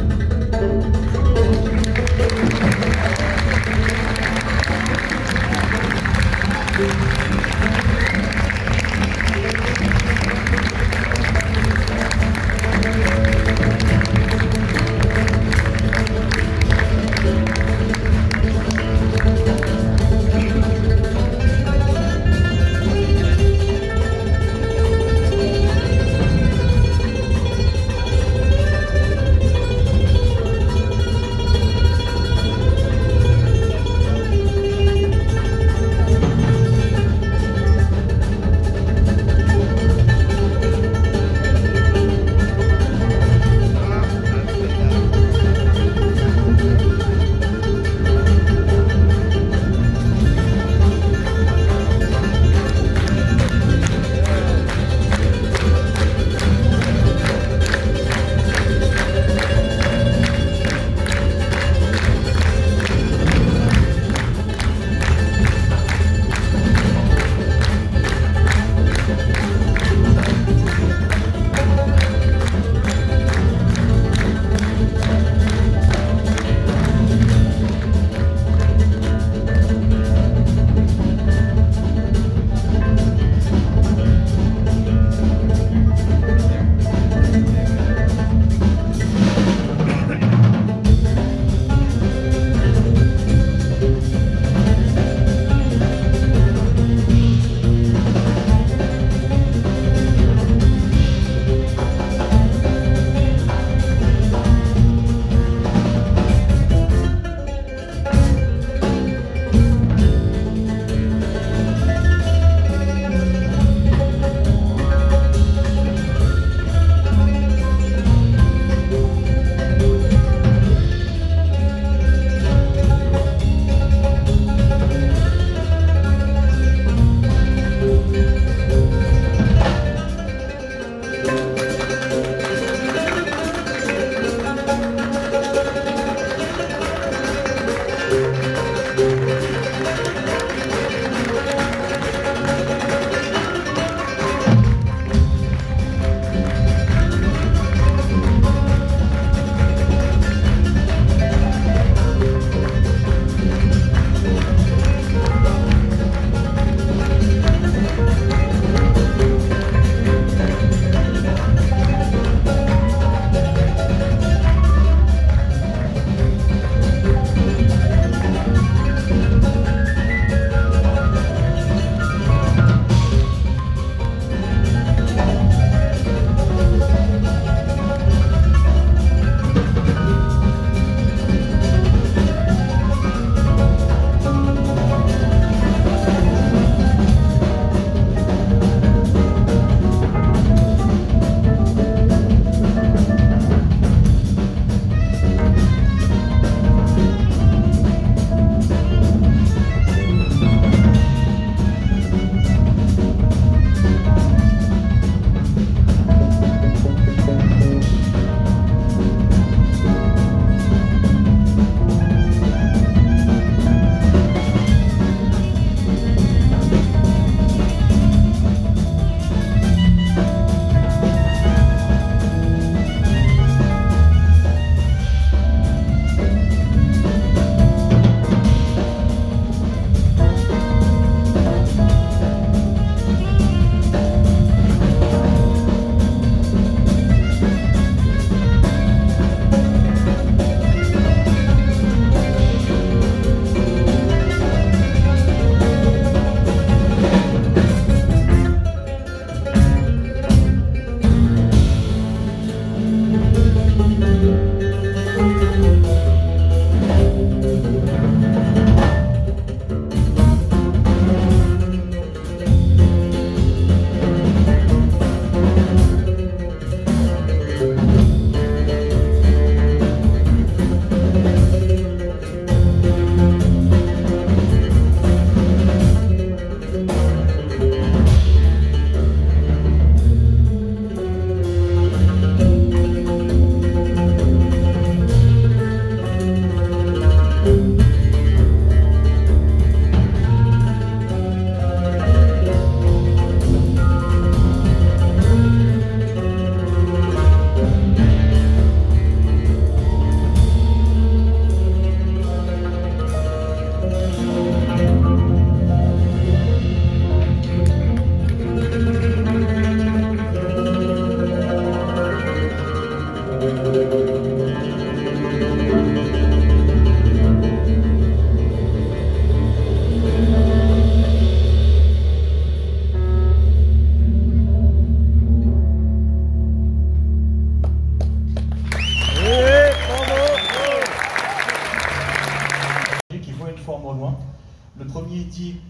Le premier dit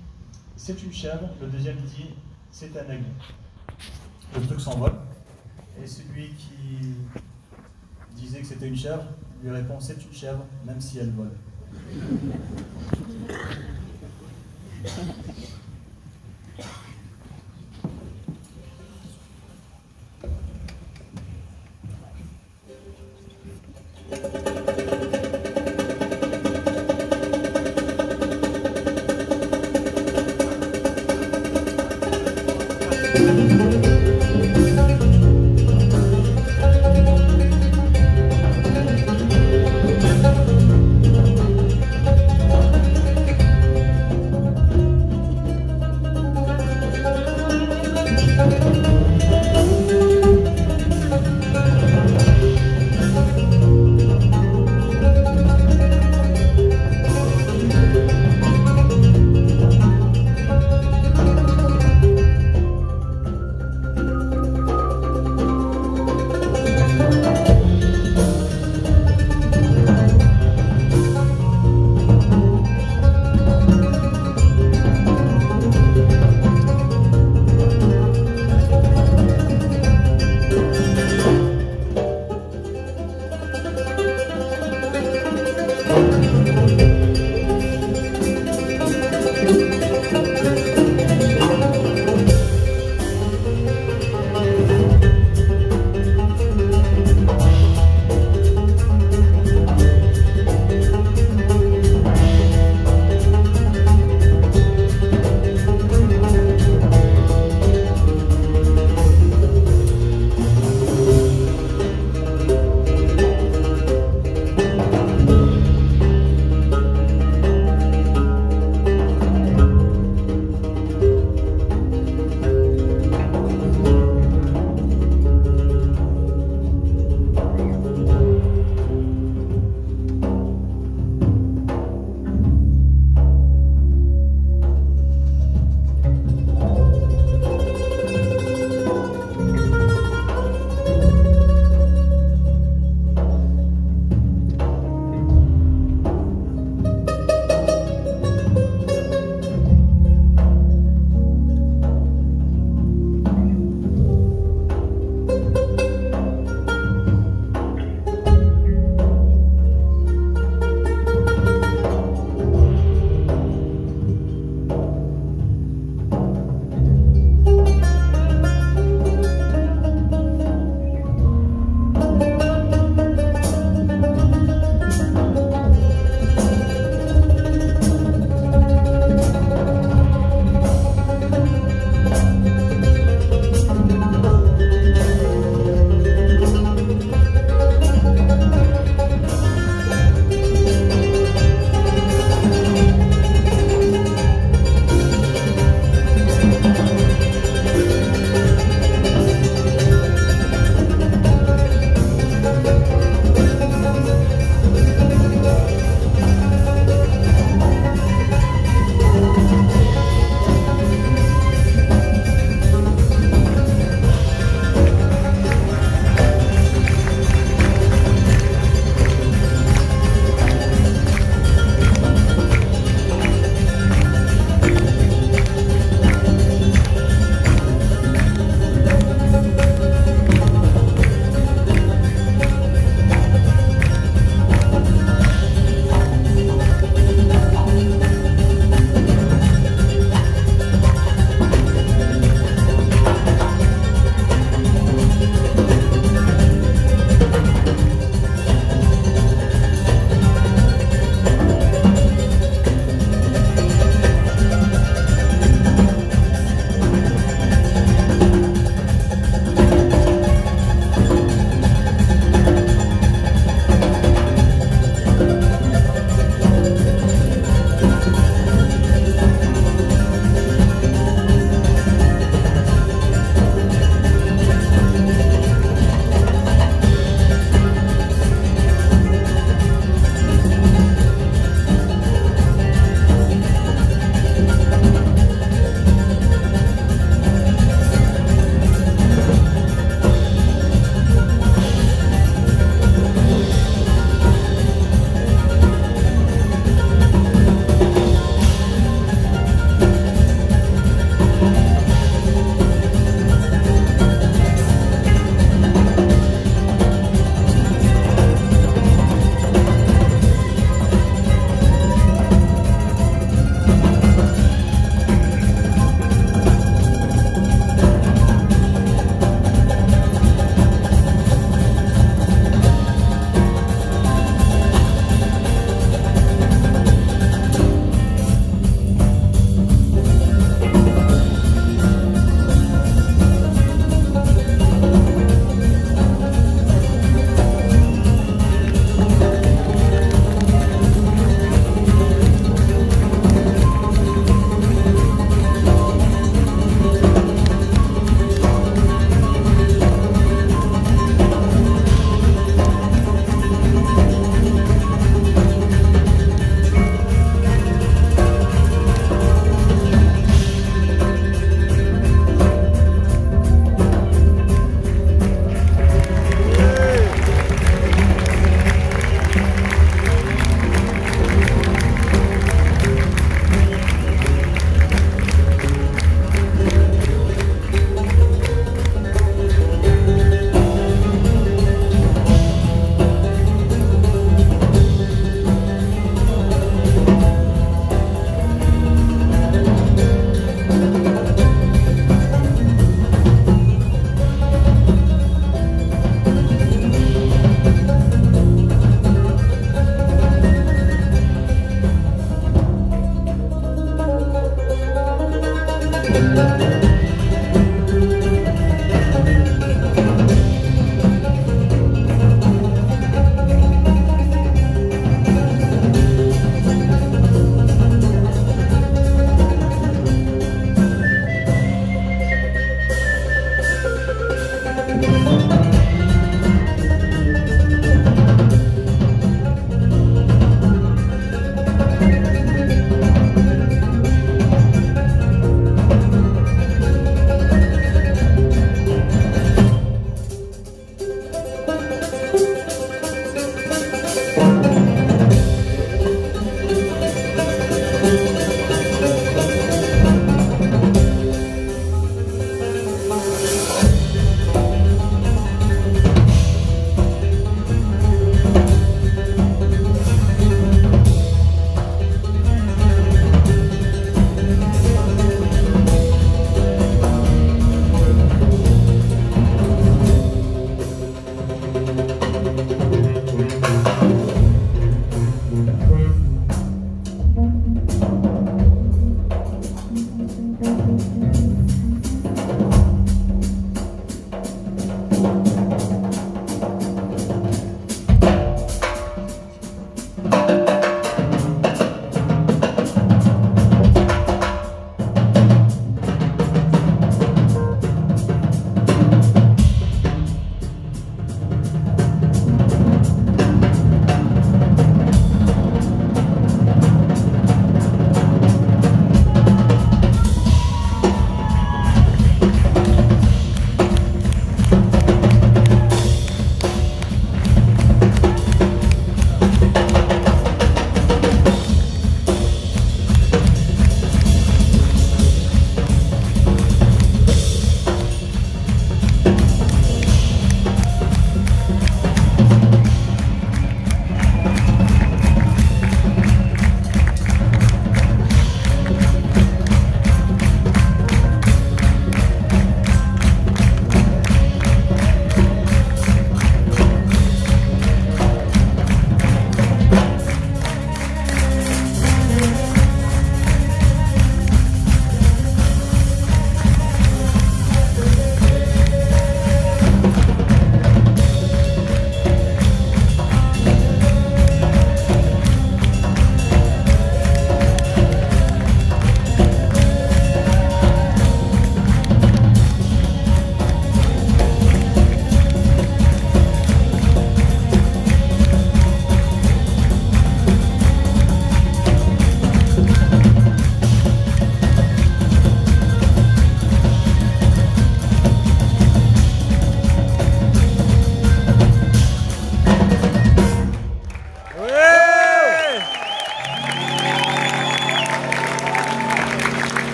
c'est une chèvre, le deuxième dit c'est un aigle. Le truc s'envole et celui qui disait que c'était une chèvre lui répond c'est une chèvre même si elle vole.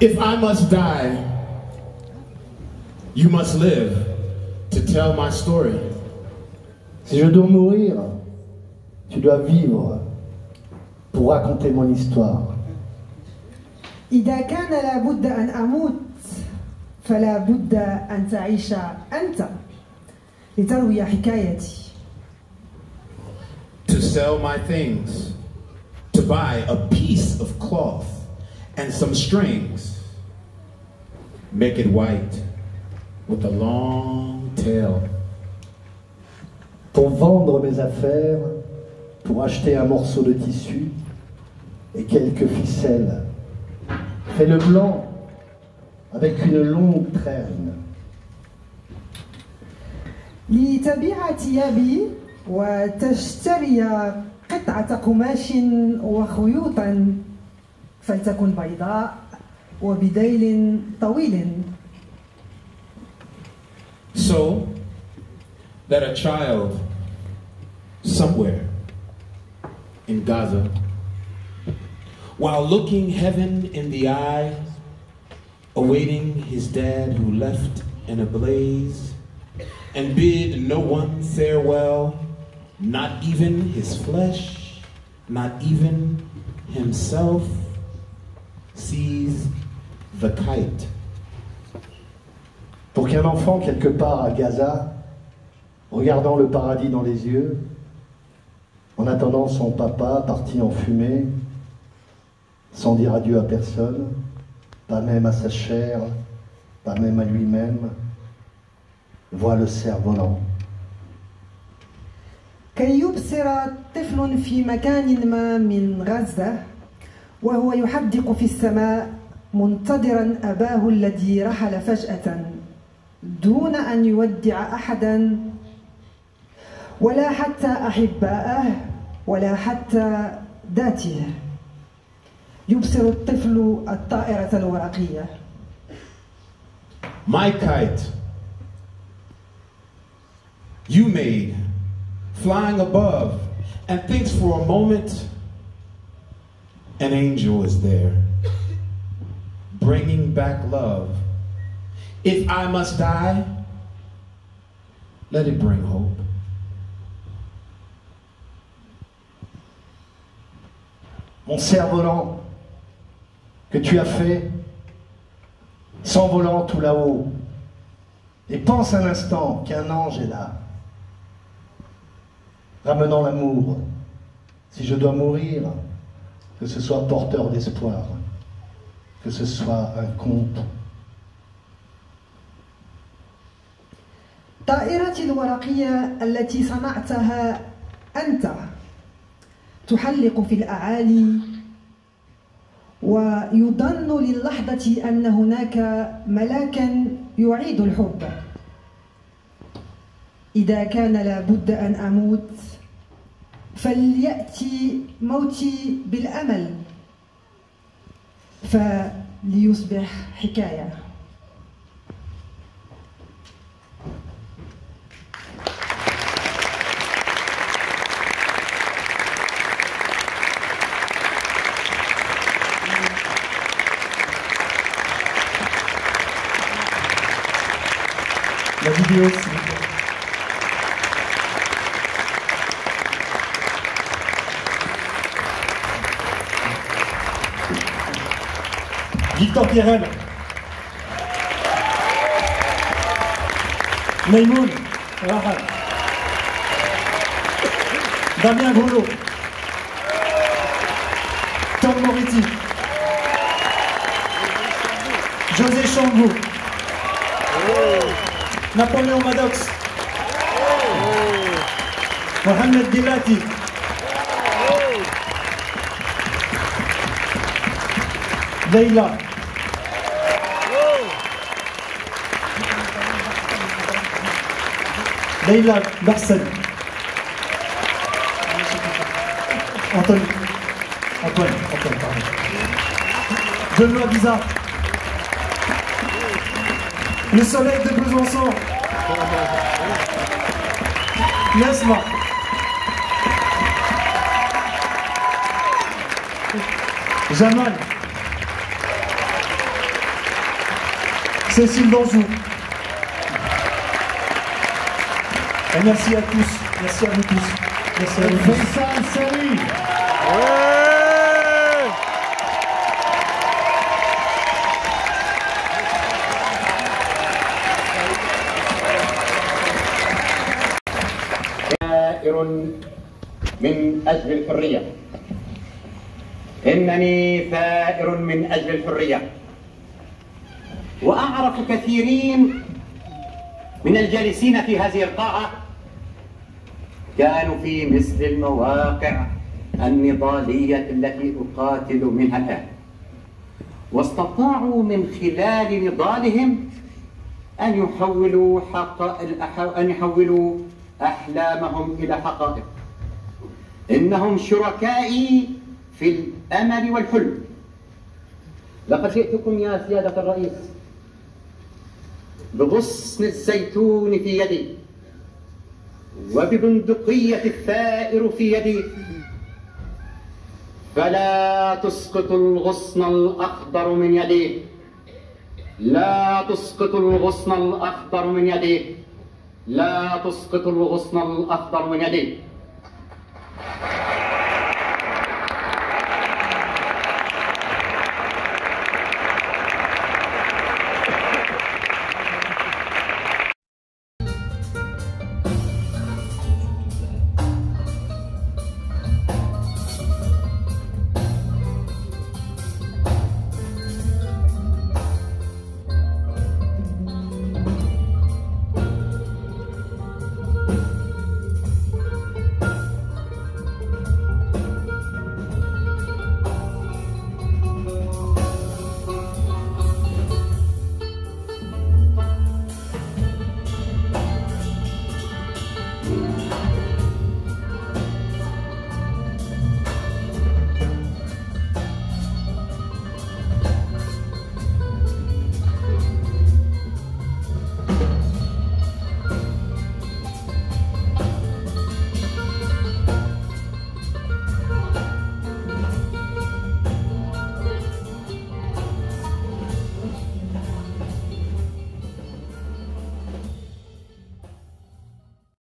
If I must die, you must live to tell my story. Si je dois mourir, tu dois vivre pour raconter mon histoire. إذا كان لابد أن أموت فلا بد أن تعيش أنت لتروي حكايتي. To sell my things, to buy a piece of cloth and some strings, make it white with a long tail. Pour vendre mes affaires, pour acheter un morceau de tissu et quelques ficelles. Fais-le blanc avec une longue traîne. لتبيع ثيابي وتشتري قطعة قماش وخيوطا فلتكن بيضاء وبديل طويل. So that a child somewhere in Gaza, while looking heaven in the eye, awaiting his dad who left in a blaze, and bid no one farewell, not even his flesh, not even himself, sees the kite. Pour qu'un enfant quelque part à Gaza, regardant le paradis dans les yeux, en attendant son papa parti en fumée, sans dire adieu à personne, pas même à sa chair, pas même à lui-même, voit le cerf-volant. كي يبصر طفل في مكان ما من غزة وهو يحدق في السماء منتظرا أباه الذي رحل فجأة دون أن يودع أحدا ولا حتى أحباءه ولا حتى ذاته. يبصر الطفل الطائرة الورقية My kite, you made, flying above, and thinks for a moment an angel is there, bringing back love. If I must die, let it bring hope. Mon cerf-volant que tu as fait, s'envolant tout là-haut, et pense un instant qu'un ange est là, ramenant l'amour. Si je dois mourir, que ce soit porteur d'espoir, que ce soit un conte. طائرتي الورقية التي صنعتها أنت تحلق في الأعالي، ويظن للحظة أن هناك ملاكا يعيد الحب. إذا كان لابد أن أموت فليأتي موتي بالأمل فليصبح حكاية. La vidéo, s'il vous plaît. Victor Pierrel, Maïmoun Rahal, Damien Grelot, Tom Moretti, José Chambou, Napoléon Maddox, Mohamed Delati, Leïla, Leïla Barcel, Antoine, pardon. Benoît Bizarre, le soleil de Besançon, Nesma, Jamal, Cécile Danjou. Et merci à tous, merci à vous tous, merci à vous tous. Faisal Sali. ثائر من أجل الحرية. إنني ثائر من أجل الحرية، وأعرف كثيرين من الجالسين في هذه القاعة كانوا في مثل المواقع النضالية التي أقاتل منها الآن، واستطاعوا من خلال نضالهم أن يحولوا أحلامهم إلى حقائق. إنهم شركائي في الأمل والحلم. لقد جئتكم يا سيادة الرئيس بغصن الزيتون في يدي وببندقية الثائر في يدي، فلا تسقط الغصن الأخضر من يدي، لا تسقط الغصن الأخضر من يدي، لا تسقط الغصن الأخضر من يدي.